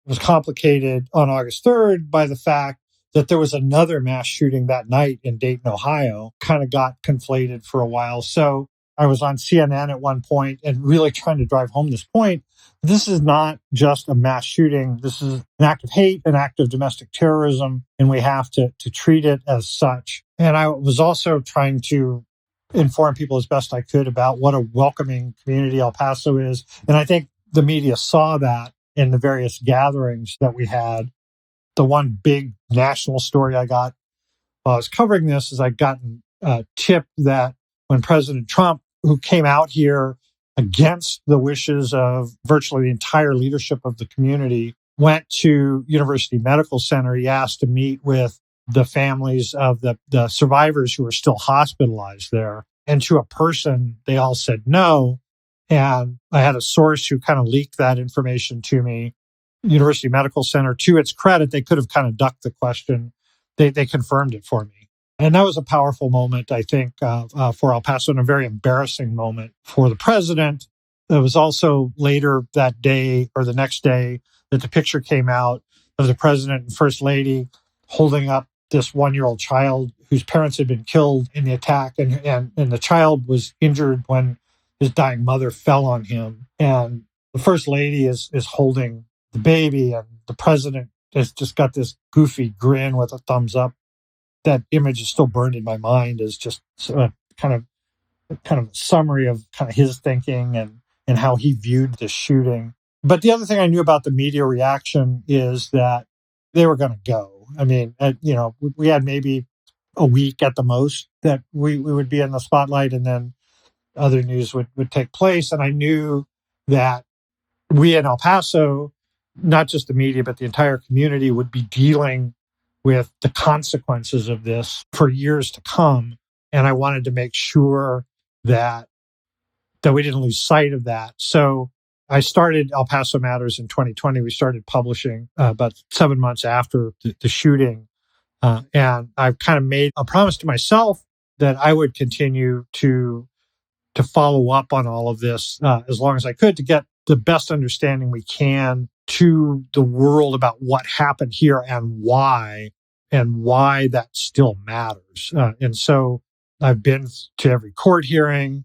It was complicated on August 3rd by the fact that there was another mass shooting that night in Dayton, Ohio, kind of got conflated for a while. So I was on CNN at one point and really trying to drive home this point. This is not just a mass shooting. This is an act of hate, an act of domestic terrorism, and we have to treat it as such. And I was also trying to inform people as best I could about what a welcoming community El Paso is. And I think the media saw that in the various gatherings that we had. The one big national story I got while I was covering this is I'd gotten a tip that when President Trump, who came out here against the wishes of virtually the entire leadership of the community, went to University Medical Center, he asked to meet with the families of the survivors who were still hospitalized there. And to a person, they all said no. And I had a source who kind of leaked that information to me. University Medical Center, to its credit, they could have kind of ducked the question. They confirmed it for me. And that was a powerful moment, I think, for El Paso, and a very embarrassing moment for the president. It was also later that day or the next day that the picture came out of the president and first lady holding up this 1-year-old child whose parents had been killed in the attack. And the child was injured when his dying mother fell on him. And the first lady is holding the baby, and the president has just got this goofy grin with a thumbs up. That image is still burned in my mind as just a kind of a summary of kind of his thinking and how he viewed the shooting. But the other thing I knew about the media reaction is that they were going to go. I mean, we had maybe a week at the most that we would be in the spotlight, and then other news would take place. And I knew that we in El Paso, not just the media, but the entire community, would be dealing with the consequences of this for years to come. And I wanted to make sure that we didn't lose sight of that. So I started El Paso Matters in 2020. We started publishing about 7 months after the shooting. And I've kind of made a promise to myself that I would continue to follow up on all of this as long as I could, to get the best understanding we can to the world about what happened here and why that still matters. And so I've been to every court hearing.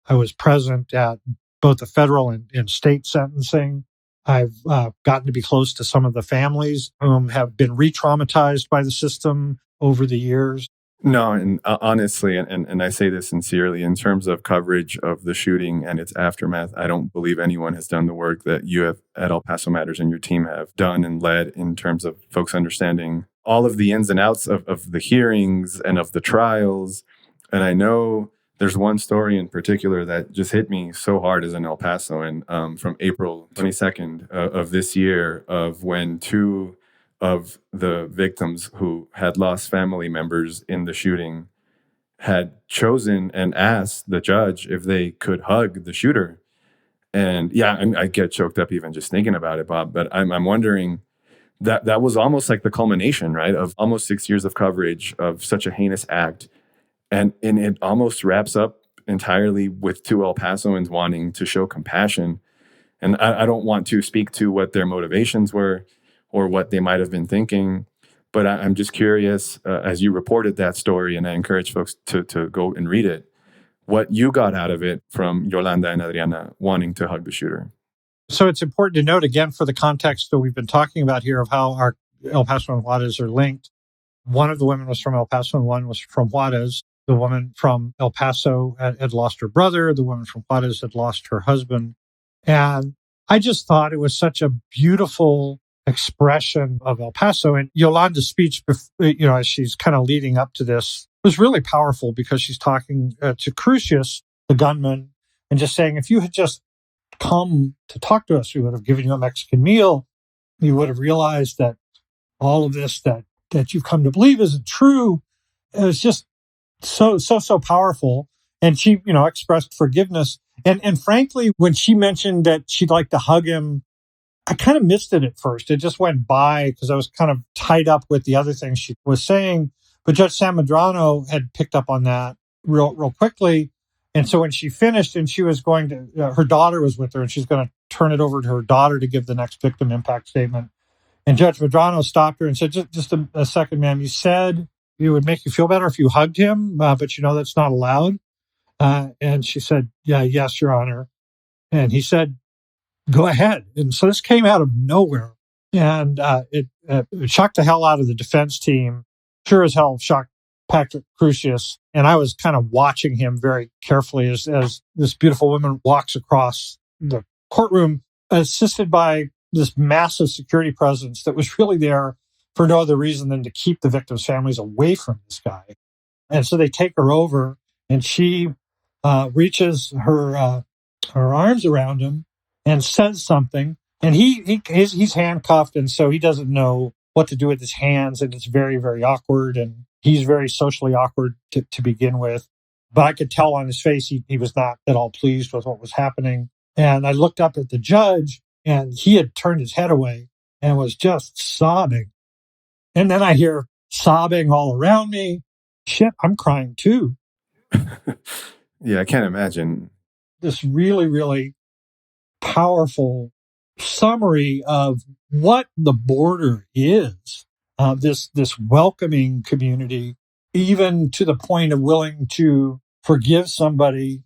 I was present at both the federal and state sentencing. I've gotten to be close to some of the families who have been re-traumatized by the system over the years. No, and honestly, and I say this sincerely, in terms of coverage of the shooting and its aftermath, I don't believe anyone has done the work that you have at El Paso Matters and your team have done and led in terms of folks understanding all of the ins and outs of the hearings and of the trials. And I know There's one story in particular that just hit me so hard as an El Pasoan, from April 22nd of this year, of when two of the victims who had lost family members in the shooting had chosen and asked the judge if they could hug the shooter. And yeah, I get choked up even just thinking about it, Bob. But I'm wondering, that was almost like the culmination, right, of almost 6 years of coverage of such a heinous act. And it almost wraps up entirely with two El Pasoans wanting to show compassion. And I don't want to speak to what their motivations were or what they might have been thinking, but I'm just curious, as you reported that story, and I encourage folks to go and read it, what you got out of it from Yolanda and Adriana wanting to hug the shooter. So it's important to note, again, for the context that we've been talking about here of how our El Paso and Juarez are linked. One of the women was from El Paso and one was from Juarez. The woman from El Paso had lost her brother. The woman from Juarez had lost her husband. And I just thought it was such a beautiful expression of El Paso. And Yolanda's speech, as she's kind of leading up to this, was really powerful because she's talking to Crucius, the gunman, and just saying, if you had just come to talk to us, we would have given you a Mexican meal. You would have realized that all of this that you've come to believe isn't true. It was just so powerful. And she, expressed forgiveness. And frankly, when she mentioned that she'd like to hug him, I kind of missed it at first. It just went by because I was kind of tied up with the other things she was saying. But Judge San Medrano had picked up on that real quickly. And so when she finished and she was going to, her daughter was with her and she's going to turn it over to her daughter to give the next victim impact statement. And Judge Medrano stopped her and said, just a second, ma'am, you said it would make you feel better if you hugged him, but that's not allowed. And she said, yes, Your Honor. And he said, go ahead. And so this came out of nowhere. And it shocked the hell out of the defense team. Sure as hell shocked Patrick Crucius. And I was kind of watching him very carefully as this beautiful woman walks across the courtroom, assisted by this massive security presence that was really there for no other reason than to keep the victims' families away from this guy. And so they take her over and she reaches her arms around him and says something. And he's handcuffed, and so he doesn't know what to do with his hands, and it's very, very awkward. And he's very socially awkward to begin with. But I could tell on his face he was not at all pleased with what was happening. And I looked up at the judge, and he had turned his head away and was just sobbing. And then I hear sobbing all around me. Shit, I'm crying too. Yeah, I can't imagine. This really, really powerful summary of what the border is, this welcoming community, even to the point of willing to forgive somebody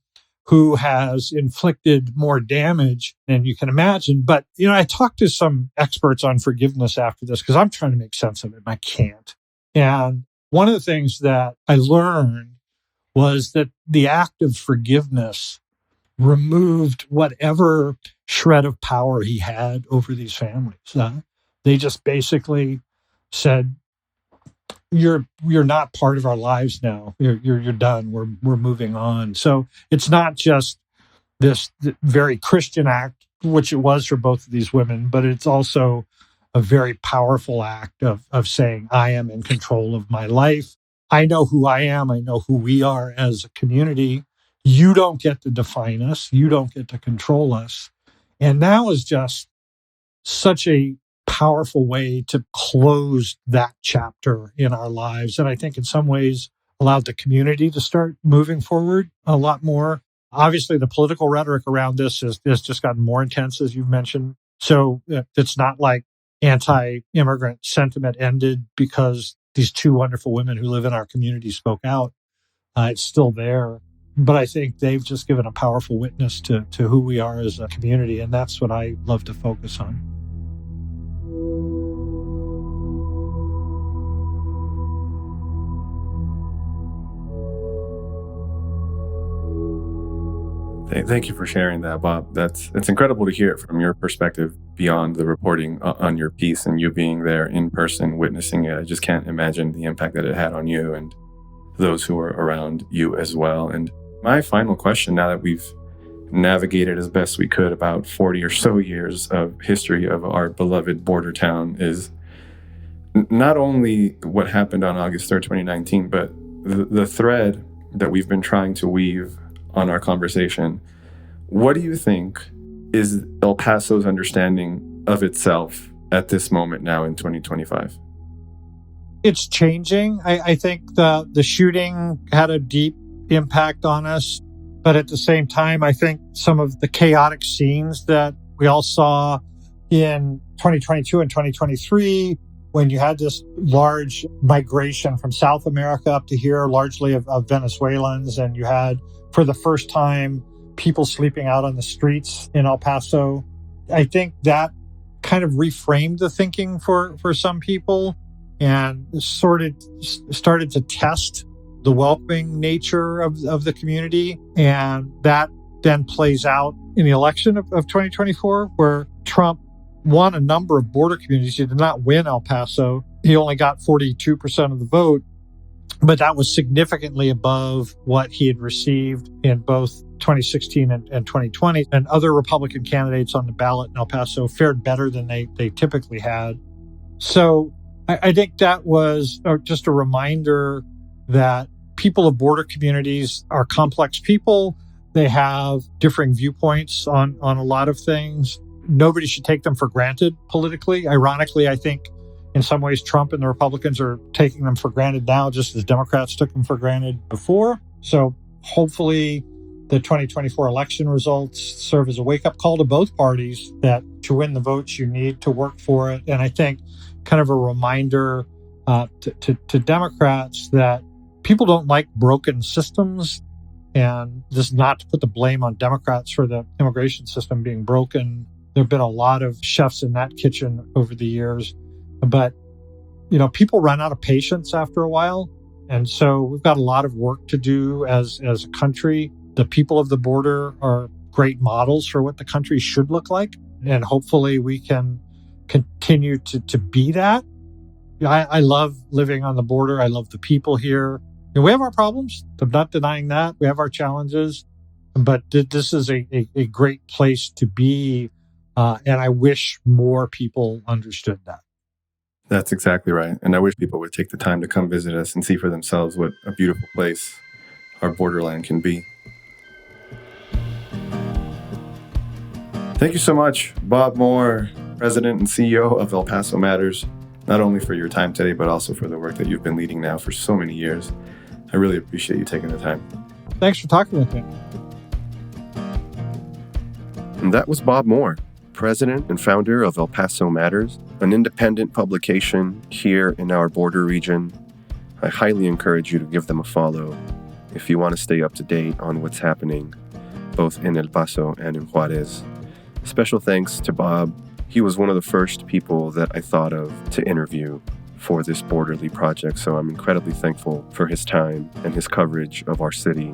who has inflicted more damage than you can imagine. But, I talked to some experts on forgiveness after this because I'm trying to make sense of it and I can't. And one of the things that I learned was that the act of forgiveness removed whatever shred of power he had over these families. They just basically said, "You're not part of our lives now. You're done. We're moving on." So it's not just this very Christian act, which it was for both of these women, but it's also a very powerful act of saying, "I am in control of my life. I know who I am. I know who we are as a community. You don't get to define us. You don't get to control us." And that was just such a powerful way to close that chapter in our lives. And I think in some ways allowed the community to start moving forward a lot more. Obviously, the political rhetoric around this has just gotten more intense, as you've mentioned. So it's not like anti-immigrant sentiment ended because these two wonderful women who live in our community spoke out. It's still there. But I think they've just given a powerful witness to who we are as a community. And that's what I love to focus on. Thank you for sharing that, Bob. It's incredible to hear it from your perspective beyond the reporting on your piece and you being there in person, witnessing it. I just can't imagine the impact that it had on you and those who were around you as well. And My final question, now that we've navigated as best we could about 40 or so years of history of our beloved border town, is not only what happened on August 3rd, 2019, but the thread that we've been trying to weave on our conversation. What do you think is El Paso's understanding of itself at this moment now in 2025? It's changing. I think the shooting had a deep impact on us. But at the same time, I think some of the chaotic scenes that we all saw in 2022 and 2023, when you had this large migration from South America up to here, largely of Venezuelans, and you had, for the first time, people sleeping out on the streets in El Paso. I think that kind of reframed the thinking for some people and started to test the welcoming nature of the community. And that then plays out in the election of 2024, where Trump won a number of border communities. He did not win El Paso. He only got 42% of the vote, but that was significantly above what he had received in both 2016 and 2020. And other Republican candidates on the ballot in El Paso fared better than they typically had. So I think that was just a reminder that people of border communities are complex people. They have differing viewpoints on a lot of things. Nobody should take them for granted politically. Ironically, I think in some ways Trump and the Republicans are taking them for granted now, just as Democrats took them for granted before. So hopefully the 2024 election results serve as a wake-up call to both parties that to win the votes, you need to work for it. And I think kind of a reminder to Democrats that people don't like broken systems, and this is not to put the blame on Democrats for the immigration system being broken. There have been a lot of chefs in that kitchen over the years, but people run out of patience after a while. And so we've got a lot of work to do as a country. The people of the border are great models for what the country should look like. And hopefully we can continue to be that. I love living on the border. I love the people here. And we have our problems. I'm not denying that. We have our challenges. But this is a great place to be. And I wish more people understood that. That's exactly right. And I wish people would take the time to come visit us and see for themselves what a beautiful place our borderland can be. Thank you so much, Bob Moore, President and CEO of El Paso Matters, not only for your time today, but also for the work that you've been leading now for so many years. I really appreciate you taking the time. Thanks for talking with me. And that was Bob Moore, President and founder of El Paso Matters, an independent publication here in our border region. I highly encourage you to give them a follow if you want to stay up to date on what's happening, both in El Paso and in Juarez. Special thanks to Bob. He was one of the first people that I thought of to interview for this Borderly project, so I'm incredibly thankful for his time and his coverage of our city.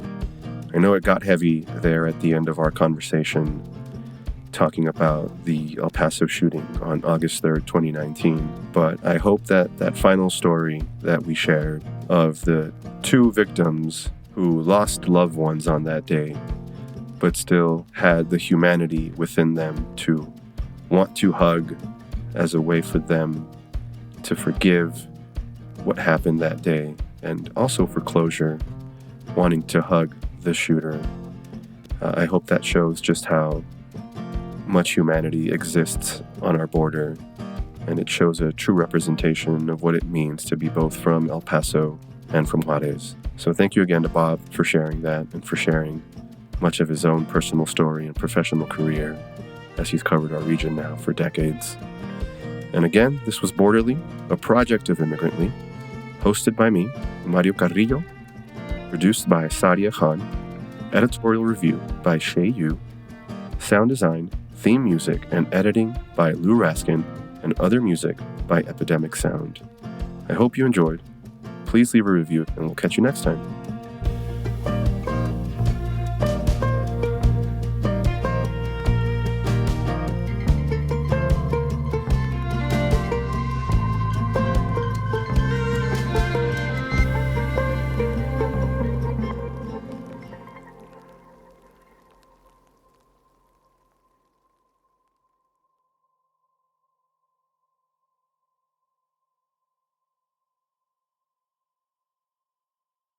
I know it got heavy there at the end of our conversation, talking about the El Paso shooting on August 3rd, 2019, but I hope that that final story that we shared of the two victims who lost loved ones on that day, but still had the humanity within them to want to hug as a way for them to forgive what happened that day, and also for closure, wanting to hug the shooter. I hope that shows just how much humanity exists on our border, and it shows a true representation of what it means to be both from El Paso and from Juarez. So thank you again to Bob for sharing that and for sharing much of his own personal story and professional career as he's covered our region now for decades. And again, this was Borderly, a project of Immigrantly, hosted by me, Mario Carrillo, produced by Sadia Khan, editorial review by Shay Yu, sound design, theme music, and editing by Lou Raskin, and other music by Epidemic Sound. I hope you enjoyed. Please leave a review, and we'll catch you next time.